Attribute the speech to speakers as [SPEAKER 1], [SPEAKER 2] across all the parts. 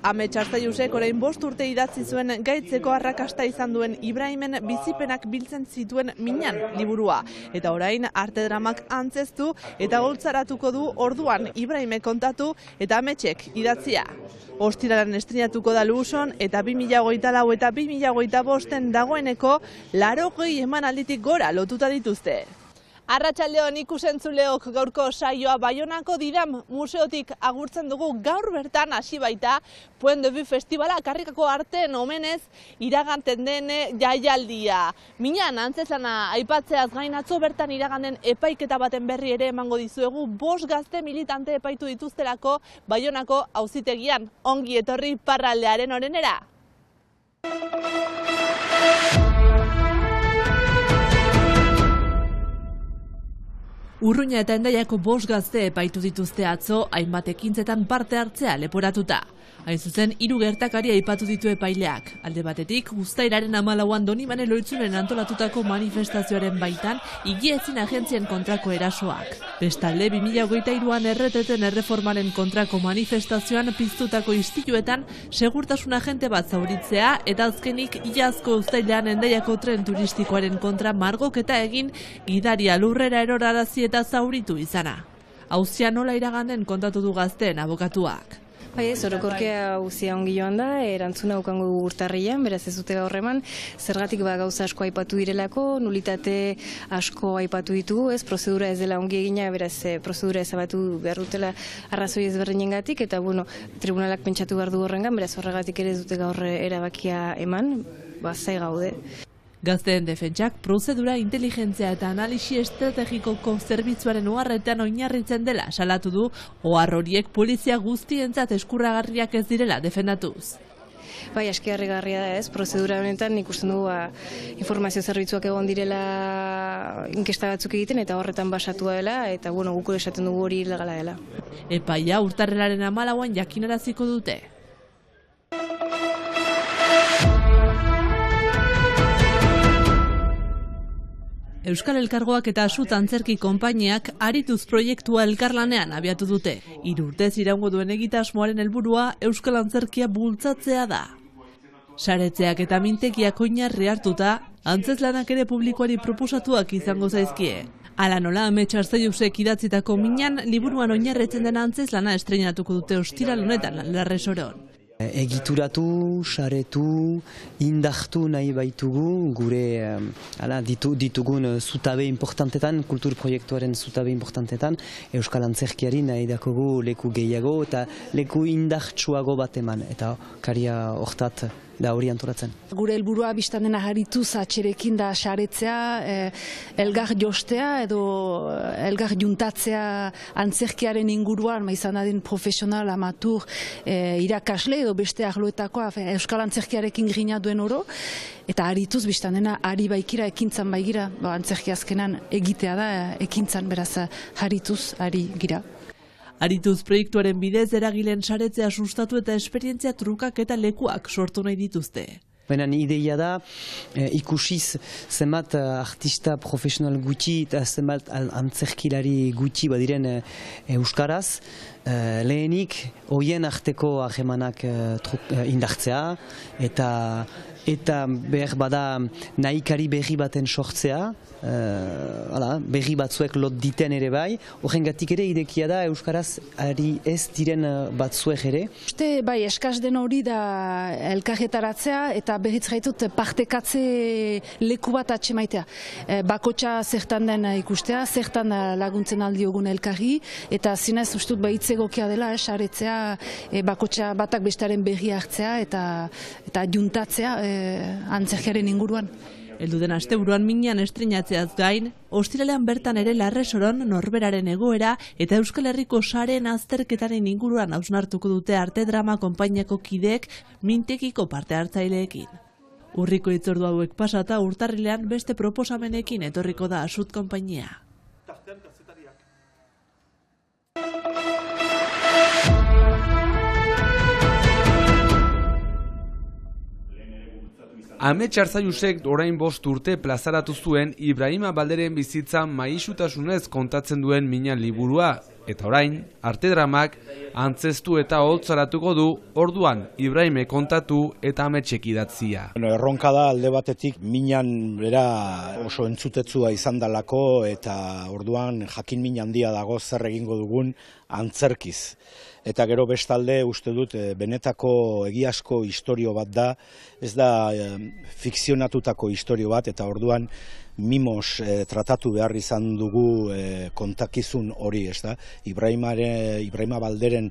[SPEAKER 1] Amets Arzaiusek orain 5 urte idatzi zuen gaitzeko arrakasta izan duen Ibrahimen bizipenak biltzen zituen Minan liburua. Eta orain arte dramak antzeztu eta goltzaratuko du orduan Ibrahimek kontatu eta Ametsek idatzia. Ostiralean estreinatuko da Luson eta 2024 eta 2025 dagoeneko 80 emanalditik gora lotuta dituzte. Arratsaldeon ikusentzuleok, gaurko saioa Baionako Didam museotik agurtzen dugu. Gaur bertan hasi baita Point de Vue Festivala karrikako arteen omenez iraganten den jaialdia. Minan antzeslana aipatzeaz gain atzo bertan iraganden epaiketa baten berri ere emango dizuegu. 5 gazte militante epaitu dituztelako Baionako auzitegian. Ongi etorri parraldearen orenera. Urruña eta Hendaiako 5 gazte epaitu dituzte atzo, hainbat ekintzetan parte hartzea leporatuta. Hain zuzen, 3 gertakari aipatu ditu epaileak. Alde batetik, uztairaren 14an Donibane Loitzunen antolatutako manifestazioaren baitan, higiezin agentzien kontrako erasoak. Bestalde, 2023an erreteten erreformaren kontrako manifestazioan piztutako istiluetan, segurtasun agente bat zauritzea, eta azkenik, iazko uztailean Hendaiako tren turistikoaren kontra margoketa egin, gidaria lurrera erorarazi eta zauritu izana. Auzia nola iraganden kontatu du gazteen abokatuak.
[SPEAKER 2] Orokorkea auzia ongi joan da, erantzuna ukango urtarrian, beraz ez dute gaur eman, zergatik gauza asko aipatu direlako, nulitate asko aipatu ditugu, prozedura ez dela ongi egina, beraz prozedura ezabatu behar dutela arrazoi ezberdinengatik, eta tribunalak pentsatu behar du horrengan, beraz horregatik ere ez dute gaur erabakia eman, zai gaude.
[SPEAKER 1] Gazteen defentsak prozedura inteligentzia eta analisi estrategikoko zerbitzuaren oharretan oinarritzen dela salatu du, ohar horiek polizia guztientzat eskurragarriak ez direla defendatuz.
[SPEAKER 2] Aski harrigarria da prozedura honetan ikusten dugu informazio zerbitzuak egon direla inkesta batzuk egiten eta horretan basatua dela eta guk esaten dugu hori ilegala dela.
[SPEAKER 1] Epaia urtarrilaren 14an jakinaraziko dute. Euskal Elkargoak eta Asut Antzerki konpainiak Arituz proiektua elkarlanean abiatu dute. 3 urtez iraungo duen egitasmoaren helburua Euskal Antzerkia bultzatzea da. Saretzeak eta mintegiak oinarri hartuta, antzeslanak ere publikoari proposatuak izango zaizkie. Hala nola, Amets Arzaiusek idatzitako Minan liburuan oinarritzen den antzeslana estreinatuko dute ostiral honetan Larresoron.
[SPEAKER 3] Egituratu, saretu, indartu nahi baitugu, gure ditugun zutabe importantetan, kultur proiektuaren zutabe importantetan, Euskal Antzerkiari nahi dakogu leku gehiago eta leku indartsuago bat eman, eta karia hortat da hori antolatzen.
[SPEAKER 4] Gure helburua bistan dena harituz atxerekin da saretzea, elgar jostea edo elgar juntatzea antzerkiaren inguruan, izan adin profesional, amatur, irakasle edo beste arloetakoa Euskal Antzerkiarekin grina duen oro, eta harituz bistan dena ari baikira, ekintzan baigira, antzerki azkenan egitea da, ekintzan beraz harituz ari gira.
[SPEAKER 1] Arituz proiektuaren bidez eragileen saretzea sustatu eta esperientzia trukak eta lekuak sortu nahi dituzte.
[SPEAKER 3] Baina ideia da ikusiz zenbat artista profesional gutxi eta zenbat antzerkilari gutxi badiren euskaraz, lehenik hoien arteko harremanak indartzea eta behar bada nahikari berri baten sortzea, berri batzuek lot diten ere bai, horrengatik ere idekia da euskaraz ari ez diren batzuek ere.
[SPEAKER 4] Uste bai eskaz den hori da elkarretaratzea eta berriz gaitut partekatze leku bat atxemaitea. Bakotxa zertan den ikustea, zertan laguntzen aldiogun elkarri eta zinez ustut hitzegokia dela saretzea, bakotxa batak bestaren berri hartzea eta juntatzea antzerkiaren inguruan.
[SPEAKER 1] Elduden asteburuan Minan estreinatzeaz gain, ostiralean bertan ere Larresoron norberaren egoera eta Euskal Herriko sareen azterketaren inguruan hausnartuko dute arte drama konpainiako kideek mintekiko parte hartzaileekin. Urriko hitzordu hauek pasata urtarrilean beste proposamenekin etorriko da Asut konpainia.
[SPEAKER 5] Amets Arzaiusek orain 5 urte plazaratu zuen Ibrahima Balderen bizitza maisutasunez kontatzen duen Minan liburua. Eta orain, artedramak antzeztu eta holtzaratuko du, orduan Ibrahime kontatu eta ametsek idatzia.
[SPEAKER 6] Erronka da alde batetik minan bera oso entzutetsua izan dalako eta orduan jakin min handia dago zer egingo dugun antzerkiz. Eta gero bestalde uste dut benetako egiazko istorio bat da, ez da fikzionatutako istorio bat, eta orduan mimos tratatu behar izan dugu kontakizun hori, ez da? Ibrahima Balderen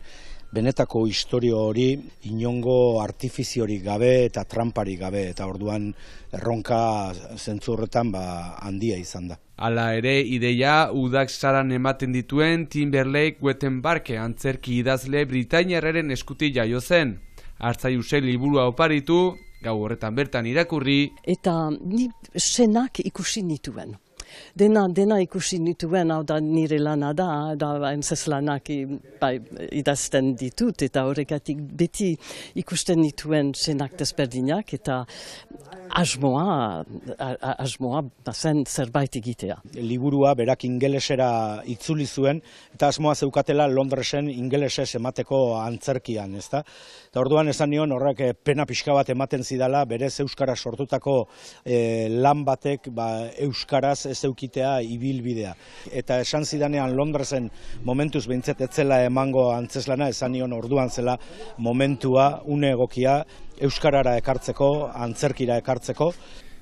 [SPEAKER 6] benetako istorio hori inongo artifiziorik gabe eta tramparik gabe, eta orduan erronka zentzu horretan handia izan da.
[SPEAKER 5] Hala ere, ideia udak saran ematen dituen Timberlake Wettenbarke antzerki idazle britainiarraren eskutik jaio zen. Hartzaiuse liburua oparitu, gau horretan bertan irakurri.
[SPEAKER 7] Eta ni senak ikusi nituen. Dena ikusi nituen, hau da nire lana da antzezlanak idazten ditut, eta horregatik beti ikusten nituen senak desberdinak, eta asmoa zen zerbait egitea.
[SPEAKER 6] Liburua berak ingelesera itzuli zuen, eta asmoa zeukatela Londresen ingelesez emateko antzerkian, ezta? Eta orduan esan nion horrek pena pixka bat ematen zidala, berez euskaraz sortutako lan batek euskaraz ez eukitea ibilbidea. Eta esan zidanean Londresen momentuz behintzet etzela emango antzeslana, esan nion orduan zela momentua, une egokia, euskarara ekartzeko, antzerkira ekartzeko.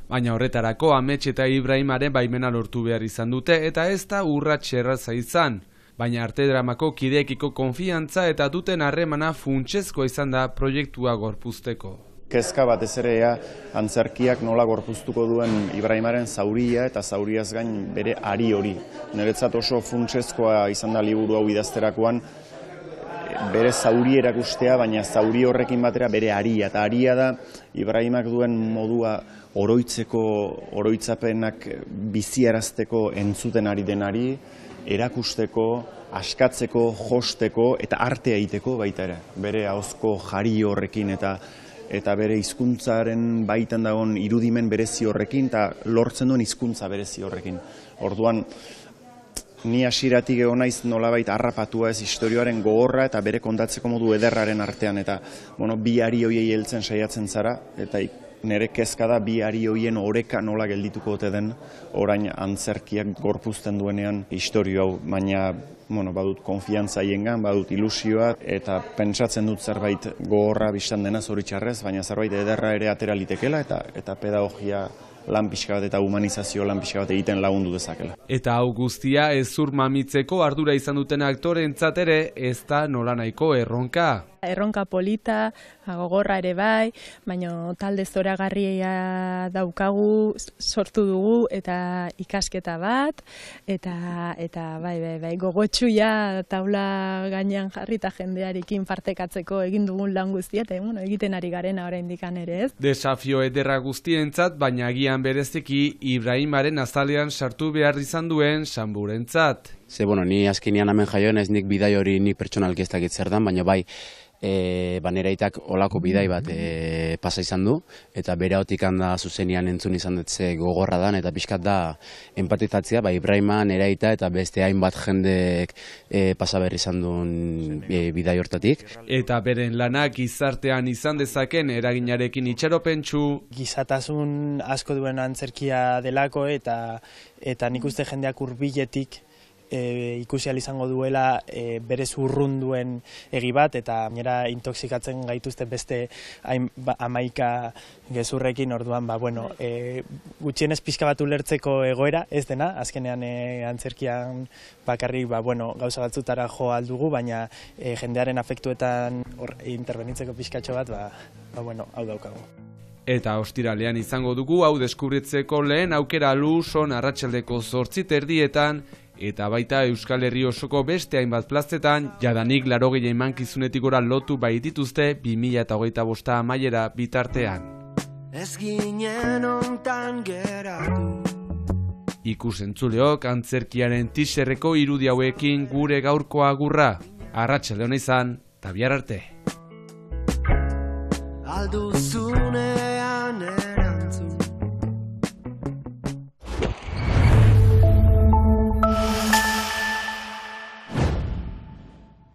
[SPEAKER 5] Baina horretarako Amets eta Ibrahimaren baimena lortu behar izan dute, eta ez da urrats erraza izan. Baina artedramako kideekiko konfiantza eta duten harremana funtsezkoa izan da proiektua gorpuzteko.
[SPEAKER 8] Kezka batez ere antzerkiak nola gorpuztuko duen Ibrahimaren zauria eta zauriaz gain bere ari hori. Niretzat oso funtsezkoa izan da liburu hau idazterakoan, bere zauri erakustea, baina zauri horrekin batera bere aria. Eta aria da Ibrahimak duen modua oroitzapenak biziarazteko entzuten ari denari, erakusteko, askatzeko, josteko eta artea egiteko baita ere. Bere ahozko jari horrekin eta bere hizkuntzaren baitan dagoen irudimen berezi horrekin eta lortzen duen hizkuntza berezi horrekin. Orduan, ni hasieratik egon naiz nolabait harrapatua ez istorioaren gogorra eta bere kontatzeko modu ederraren artean, eta bi ari horiei heltzen saiatzen zara, eta nire kezka da bi ari horien oreka nola geldituko ote den orain antzerkiak gorpuzten duenean istorio hau, baina badut konfiantza hiengan, badut ilusioa, eta pentsatzen dut zerbait gogorra bistan dena zoritxarrez, baina zerbait ederra ere atera litekela eta pedagogia lan pixka bat eta humanizazio lan pixka bat egiten lagundu dezakela.
[SPEAKER 5] Eta hau guztia ezur mamitzeko ardura izan duten aktoreentzat ere ez da nolanahiko erronka.
[SPEAKER 9] Erronka polita, gogorra ere bai, baina talde zoragarria daukagu, sortu dugu eta ikasketa bat, eta bai, gogotxuia taula gainean jarri eta jendearekin partekatzeko egin dugun lan guztia, eta egiten ari garena oraindik ere ez.
[SPEAKER 5] Desafio ederra guztientzat, baina agian bereziki Ibrahimaren azalean sartu behar izan duen Sanburentzat.
[SPEAKER 10] Ni azkenean hemen jaioen ez nik bidai hori nik pertsonalki ez dakit zer dan, baina bai, Nereitak olako bidai bat pasa izan du, eta bere hotik handa zuzenian entzun izan dutze gogorra dan, eta pixkat da empatizatzea, Ibrahima, Nereita eta beste hainbat jendek pasa behar izan duen bidai hortatik.
[SPEAKER 5] Eta beren lanak gizartean izan dezaken eraginarekin itxaropentsu.
[SPEAKER 11] Gizatasun asko duen antzerkia delako, eta nik uste jendeak hurbiletik ikusi ahal izango duela berez urrun duen egi bat, eta gainera intoxikatzen gaituzte beste 11 gezurrekin, orduan gutxienez pixka bat ulertzeko egoera ez dena, azkenean antzerkian bakarrik gauza batzutara jo aldugu, baina jendearen afektuetan intervenitzeko pixkatxo bat hau daukagu.
[SPEAKER 5] Eta ostiralean izango dugu hau deskubritzeko lehen aukera Luson arratsaldeko 8:30, eta baita Euskal Herri osoko beste hainbat plazetan, jadanik 80 emankizunetik gora lotu baitituzte 2025 amaiera bitartean. Ez ginen ontan geratu. Ikusentzuleok antzerkiaren teaserreko irudi hauekin gure gaurko agurra. Arratsalde ona izan, eta bihar arte. Alduzu